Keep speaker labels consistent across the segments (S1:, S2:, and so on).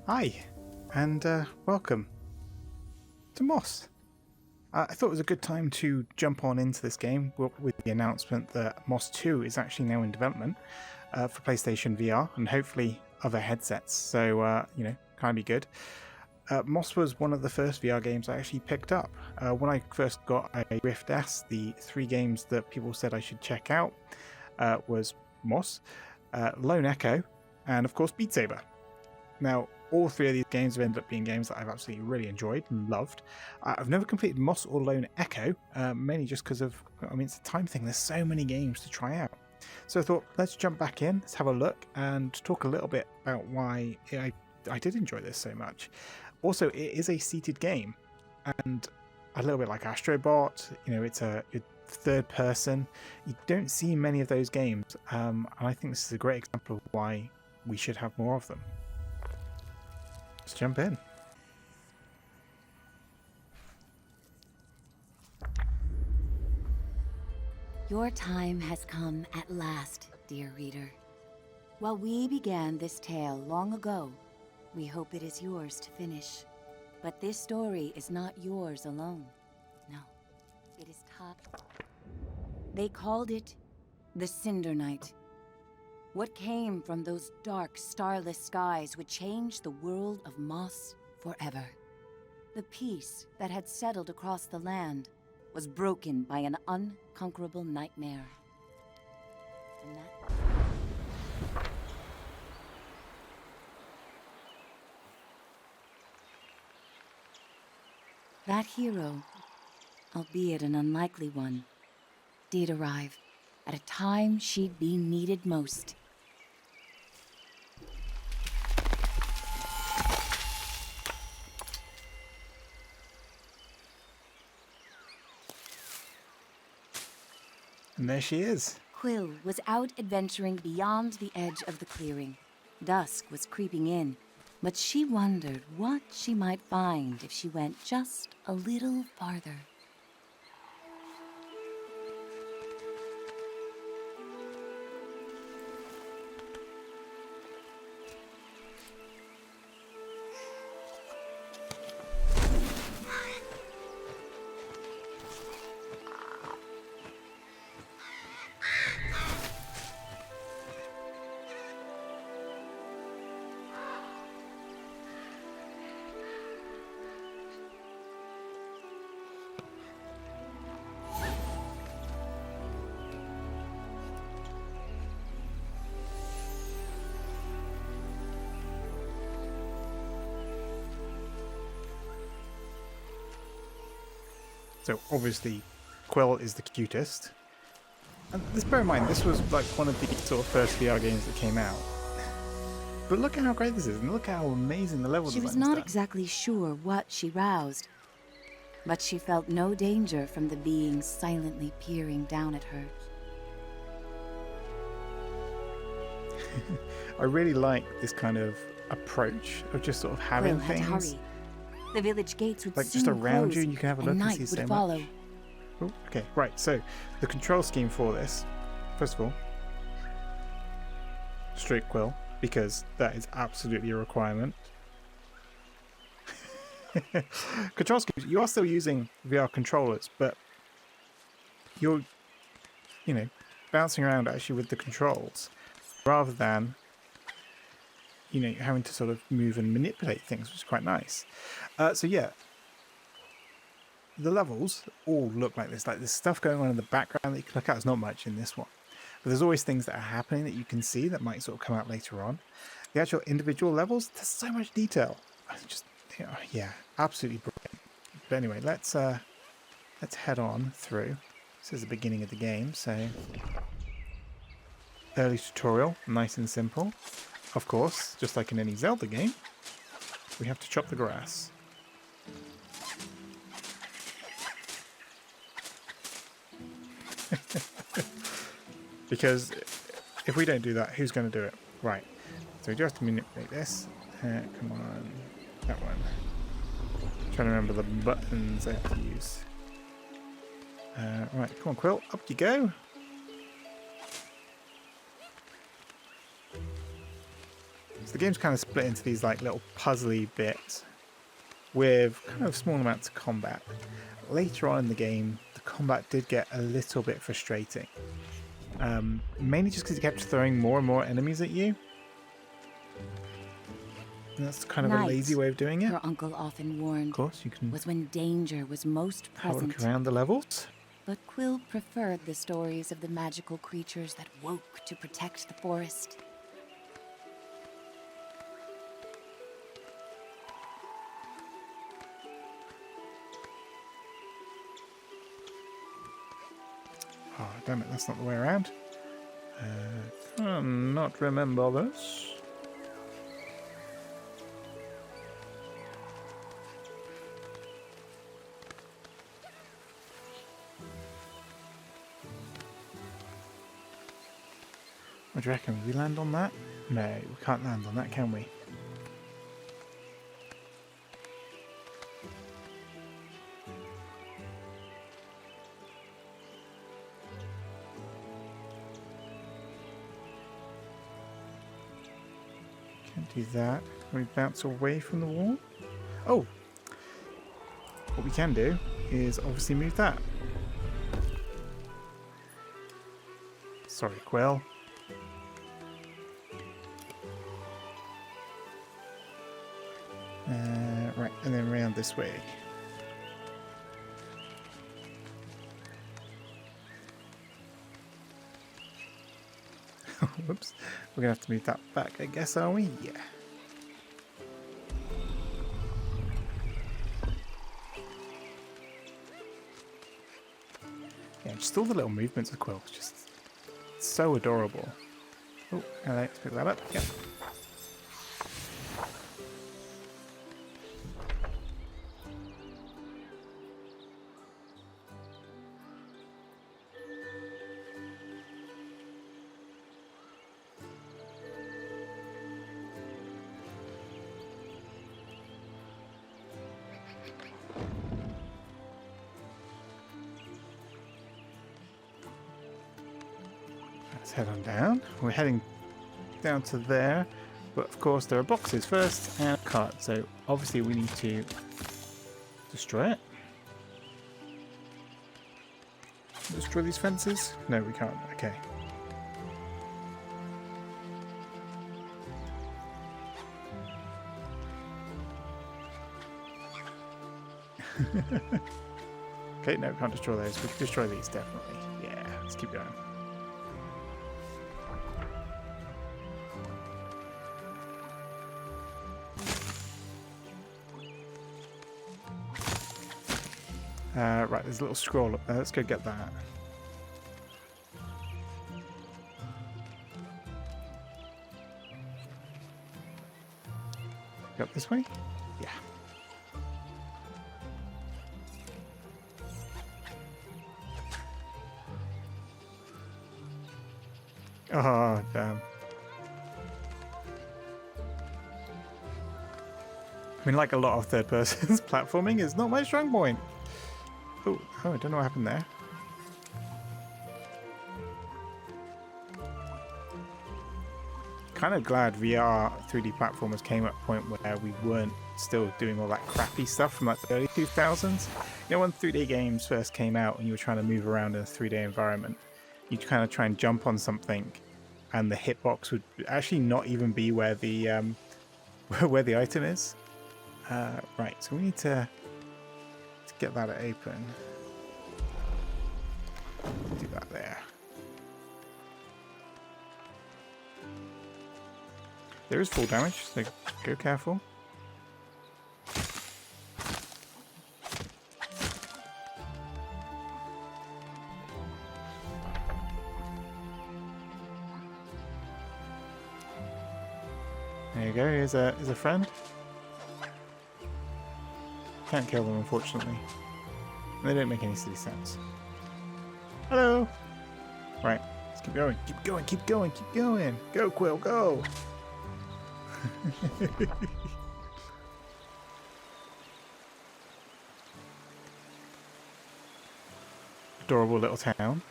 S1: Hi, and welcome to Moss. I thought it was a good time to jump on into this game with the announcement that Moss 2 is actually now in development for PlayStation VR and hopefully other headsets. So, can be good. Moss was one of the first VR games I actually picked up. When I first got a Rift S, the three games that people said I should check out was Moss, Lone Echo, and of course Beat Saber. Now, all three of these games have ended up being games that I've absolutely really enjoyed and loved. I've never completed Moss or Lone Echo, mainly just because of, it's a time thing. There's so many games to try out. So I thought, let's jump back in, let's have a look, and talk a little bit about why I did enjoy this so much. Also, it is a seated game, and a little bit like Astrobot, it's a third person. You don't see many of those games, and I think this is a great example of why we should have more of them. Let's jump in.
S2: Your time has come at last, dear reader. While we began this tale long ago, we hope it is yours to finish. But this story is not yours alone. No, it is time. They called it the Cinder Night. What came from those dark, starless skies would change the world of Moss forever. The peace that had settled across the land was broken by an unconquerable nightmare. And that hero, albeit an unlikely one, did arrive at a time she'd be needed most.
S1: And there she is.
S2: Quill was out adventuring beyond the edge of the clearing. Dusk was creeping in, but she wondered what she might find if she went just a little farther.
S1: So obviously, Quill is the cutest. And let's bear in mind, this was like one of the sort of first VR games that came out. But look at how great this is, and look how amazing the level design is.
S2: She was not exactly sure what she roused, but she felt no danger from the being silently peering down at her.
S1: I really like this kind of approach of just sort of having
S2: Quill had to
S1: things
S2: hurry. The village gates would
S1: like
S2: soon
S1: just around
S2: close,
S1: you, and you can have a look
S2: and
S1: and
S2: night
S1: see
S2: would
S1: so
S2: follow.
S1: much. Oh, okay, right. So the control scheme for this, first of all, straight Quill, because that is absolutely a requirement. Control schemes. You are still using VR controllers, but you're, bouncing around actually with the controls rather than, having to sort of move and manipulate things, which is quite nice. So yeah, the levels all look like this. Like there's stuff going on in the background that you can look at. There's not much in this one, but there's always things that are happening that you can see that might sort of come out later on. The actual individual levels, there's so much detail. Just yeah, absolutely brilliant. But anyway, let's head on through. This is the beginning of the game, so early tutorial, nice and simple. Of course, just like in any Zelda game, we have to chop the grass. Because if we don't do that, who's going to do it? Right. So we do have to manipulate this. Come on. That one. I'm trying to remember the buttons I have to use. Right, come on, Quill. Up you go. So the game's kind of split into these like little puzzly bits with kind of small amounts of combat. Later on in the game, the combat did get a little bit frustrating. Mainly just because it kept throwing more and more enemies at you. And that's kind of a lazy way of doing it.
S2: Her uncle often warned,
S1: Of course, you can
S2: was when danger was most
S1: have a
S2: present.
S1: look around the levels.
S2: But Quill preferred the stories of the magical creatures that woke to protect the forest.
S1: Oh, damn it, that's not the way around. Cannot remember this. What do you reckon? Will we land on that? No, we can't land on that, can we? Can't do that. Can we bounce away from the wall? Oh! What we can do is obviously move that. Sorry, Quill. Right, and then round this way. Whoops. We're going to have to move that back, I guess, are we? Yeah. Yeah, just all the little movements of Quill. Just so adorable. Oh, I like to pick that up. Yep. Let's head on down. We're heading down to there, but of course there are boxes first and a cart, so obviously we need to destroy it. Destroy these fences? No, we can't. Okay. Okay, no, we can't destroy those. We can destroy these, definitely. Yeah, let's keep going. Right, there's a little scroll up there. Let's go get that. Go up this way? Yeah. Oh, damn. I mean, like a lot of third person's platforming is not my strong point. Oh, I don't know what happened there. Kind of glad VR 3D platformers came at a point where we weren't still doing all that crappy stuff from like the early 2000s. You know, when 3D games first came out and you were trying to move around in a 3D environment, you'd kind of try and jump on something and the hitbox would actually not even be where the where the item is. Right, so we need to get that open. Do that there. There is full damage, so go careful. There you go, here's a friend. Can't kill them, unfortunately. They don't make any silly sense. Hello! Right, let's keep going, keep going, keep going, keep going! Go, Quill, go! Adorable little town.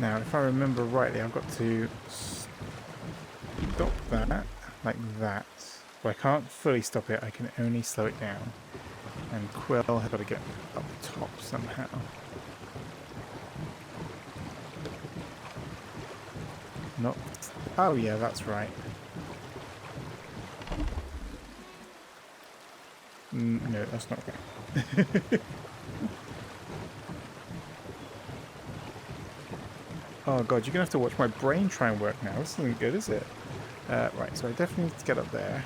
S1: Now, if I remember rightly, I've got to stop that like that. Well, I can't fully stop it, I can only slow it down. And Quill has got to get up top somehow. Not... Oh yeah, that's right. No, that's not right. Oh god, you're gonna have to watch my brain try and work now. This isn't good, is it? Right, so I definitely need to get up there.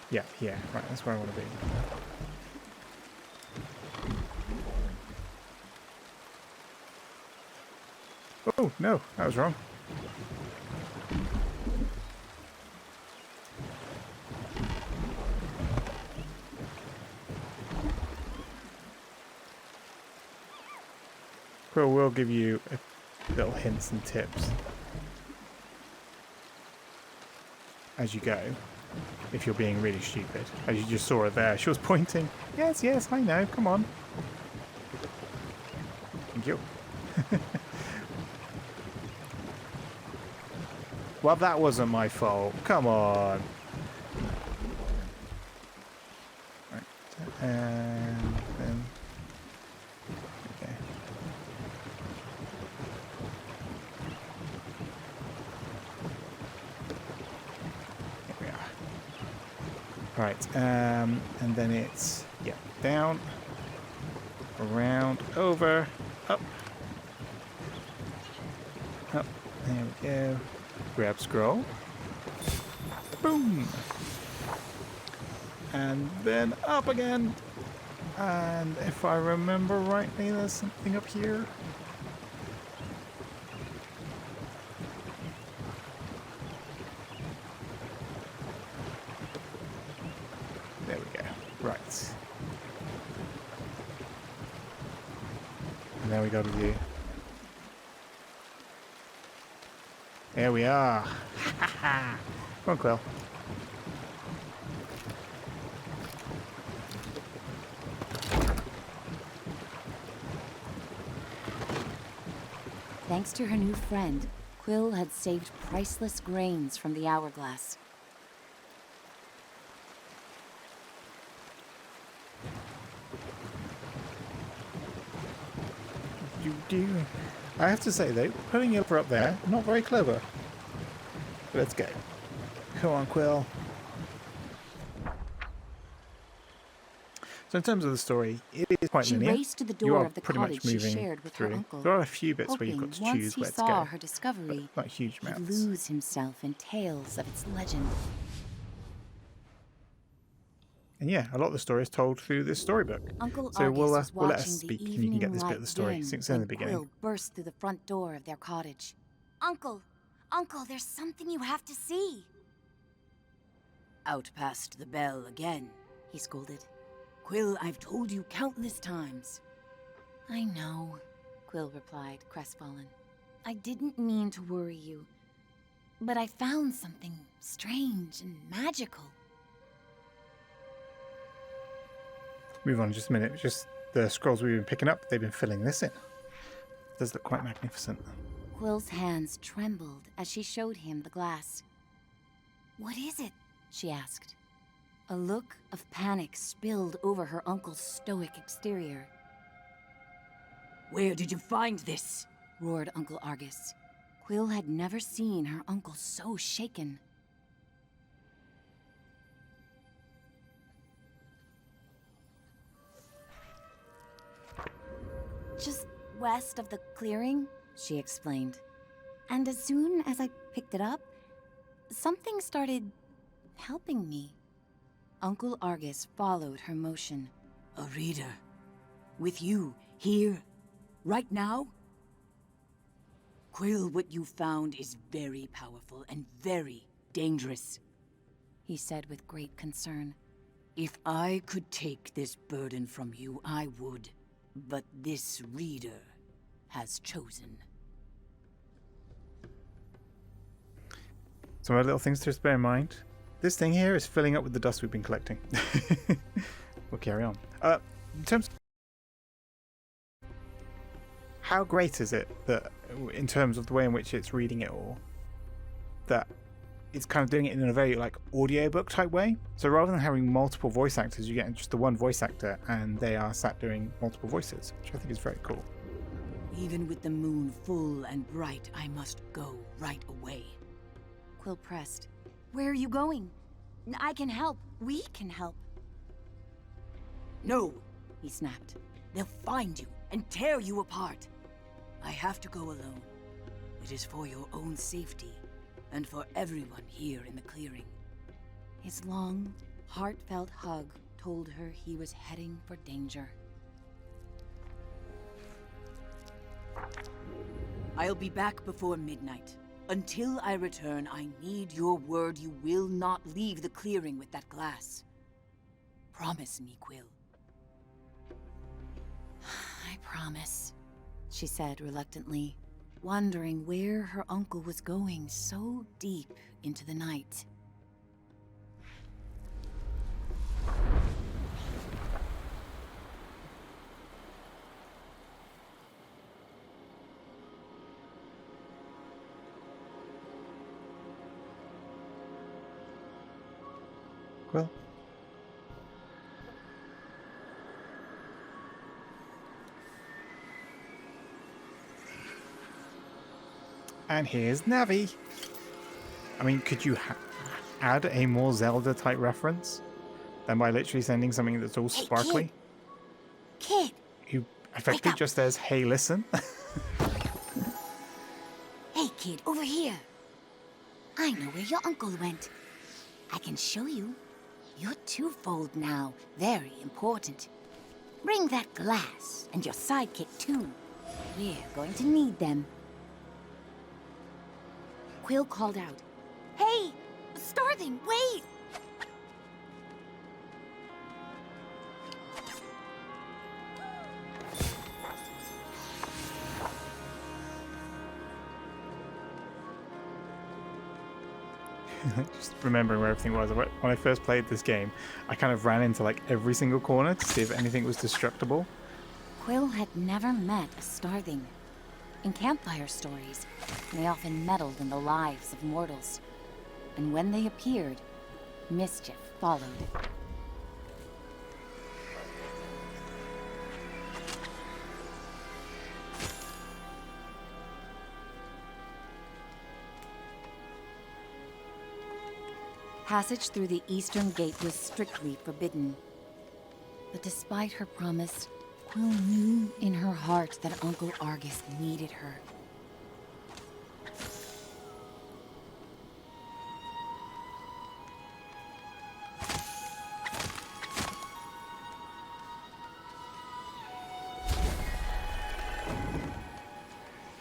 S1: Yeah, right, that's where I want to be. Oh, no, that was wrong. Quill will give you little hints and tips as you go, if you're being really stupid. As you just saw her there, she was pointing. Yes, yes, I know, come on. Thank you. Well, that wasn't my fault. Come on. Right. And then... Okay. Here we are. Right. And then it's... Yeah. Down. Around. Over. Up. Up. There we go. Grab scroll. Boom! And then up again. And if I remember rightly, there's something up here. There we go. Right. And now we got to do... There we are. Come on, Quill.
S2: Thanks to her new friend, Quill had saved priceless grains from the hourglass.
S1: You do. I have to say though, putting it up there, not very clever. Let's go. Come on, Quill. So in terms of the story, it is quite linear.
S2: She raced to the
S1: You
S2: door
S1: are
S2: of the
S1: pretty much
S2: cottage she
S1: moving
S2: shared with her
S1: through.
S2: uncle.
S1: There are a few bits where you've got to
S2: Hoping
S1: choose
S2: once
S1: where
S2: he
S1: to
S2: saw
S1: go,
S2: her discovery,
S1: but not huge
S2: he'd
S1: amounts.
S2: lose himself in tales of its legend.
S1: And yeah, a lot of the story is told through this storybook.
S2: Uncle
S1: So
S2: Argus
S1: we'll
S2: was
S1: let
S2: watching
S1: us
S2: the
S1: speak, and you
S2: evening
S1: can get this bit of
S2: light
S1: the story
S2: dim
S1: since it's in
S2: when
S1: the beginning.
S2: Quill burst through the front door of their cottage. Uncle, there's something you have to see. Out past the bell again, he scolded. Quill, I've told you countless times. I know, Quill replied, crestfallen. I didn't mean to worry you, but I found something strange and magical.
S1: Move on just a minute. Just the scrolls we've been picking up, they've been filling this in. It does look quite magnificent.
S2: Quill's hands trembled as she showed him the glass. What is it? She asked. A look of panic spilled over her uncle's stoic exterior. Where did you find this? Roared Uncle Argus. Quill had never seen her uncle so shaken. Just west of the clearing, she explained. And as soon as I picked it up, something started helping me. Uncle Argus followed her motion. A reader? With you, here, right now? Quill, what you found is very powerful and very dangerous, he said with great concern. If I could take this burden from you, I would. But this reader has chosen.
S1: Some other little things to just bear in mind. This thing here is filling up with the dust we've been collecting. We'll carry on. In terms of... how great is it that, in terms of the way in which it's reading it all, that it's kind of doing it in a very like audiobook type way. So rather than having multiple voice actors, you get just the one voice actor and they are sat doing multiple voices, which I think is very cool.
S2: Even with the moon full and bright, I must go right away. Quill pressed. Where are you going? I can help. We can help. No, he snapped. They'll find you and tear you apart. I have to go alone. It is for your own safety. And for everyone here in the clearing. His long, heartfelt hug told her he was heading for danger. I'll be back before midnight. Until I return, I need your word you will not leave the clearing with that glass. Promise me, Quill. I promise, she said reluctantly, wondering where her uncle was going so deep into the night.
S1: Well, and here's Navi. I mean, could you add a more Zelda type reference than by literally sending something that's all sparkly?
S2: Kid!
S1: Who effectively just says, "Hey, listen."
S2: Hey, kid, over here. I know where your uncle went. I can show you. You're twofold now. Very important. Bring that glass and your sidekick too. We're going to need them. Quill called out. Hey! Starthing, wait!
S1: Just remembering where everything was. When I first played this game, I kind of ran into like every single corner to see if anything was destructible.
S2: Quill had never met a Starthing. In campfire stories, they often meddled in the lives of mortals. And when they appeared, mischief followed. Passage through the eastern gate was strictly forbidden. But despite her promise, Quill knew in her heart that Uncle Argus needed her.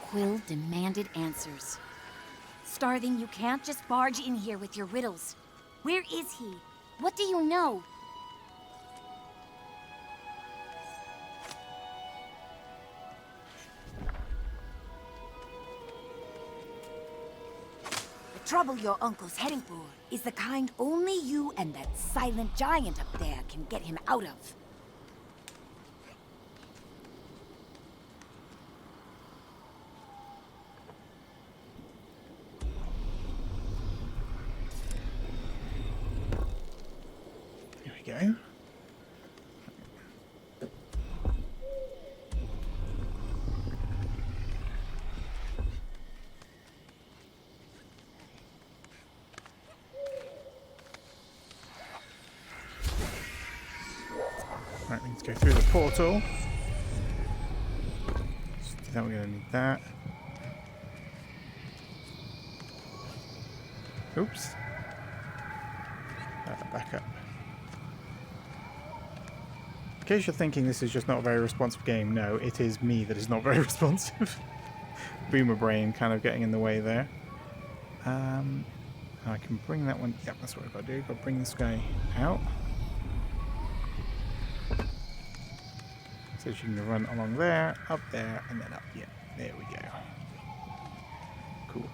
S2: Quill demanded answers. Starthing, you can't just barge in here with your riddles. Where is he? What do you know? The trouble your uncle's heading for is the kind only you and that silent giant up there can get him out of.
S1: Go. Right, we need to go through the portal. Just do that, we're going to need that. Oops. Back up. In case you're thinking this is just not a very responsive game, no, it is me that is not very responsive. Boomer brain kind of getting in the way there. I can bring that one. Yep, that's what I've got to do. Got to bring this guy out. So you can run along there, up there, and then up. Yeah, there we go. Cool.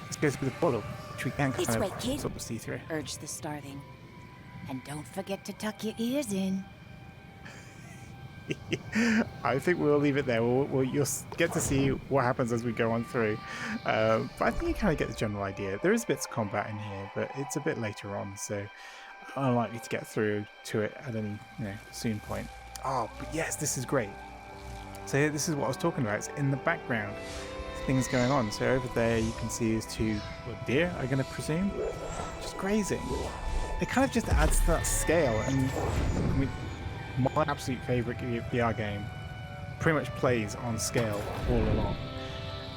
S1: Let's go through the portal, which we can kind of sort of see through.
S2: Urged the Starthing. And don't forget to tuck your ears in.
S1: I think we'll leave it there. You'll get to see what happens as we go on through. But I think you kind of get the general idea. There is bits of combat in here, but it's a bit later on, so unlikely to get through to it at any soon point. Oh, but yes, this is great. So this is what I was talking about. It's in the background, things going on. So over there you can see is two deer, I'm going to presume, just grazing. It kind of just adds to that scale, and I mean, my absolute favourite VR game pretty much plays on scale all along.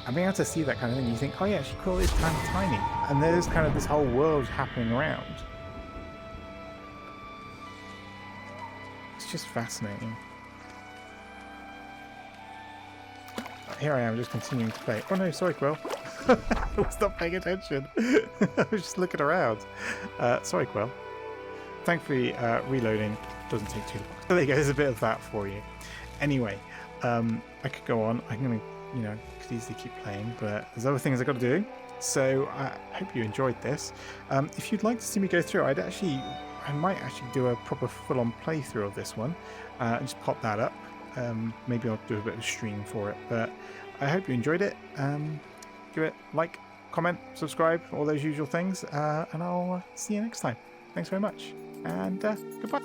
S1: And being able to see that kind of thing, you think, oh yeah, actually cool, it's kind of tiny. And there's kind of this whole world happening around. It's just fascinating. Here I am just continuing to play. Oh no, sorry Quill. I was not paying attention. I was just looking around. Sorry Quill. Thankfully, reloading doesn't take too long. So there you go, there's a bit of that for you. Anyway, I could go on. I'm going to, could easily keep playing, but there's other things I've got to do. So I hope you enjoyed this. If you'd like to see me go through, I might actually do a proper full-on playthrough of this one and just pop that up. Maybe I'll do a bit of a stream for it, but I hope you enjoyed it. Give it a like, comment, subscribe, all those usual things, and I'll see you next time. Thanks very much, and goodbye.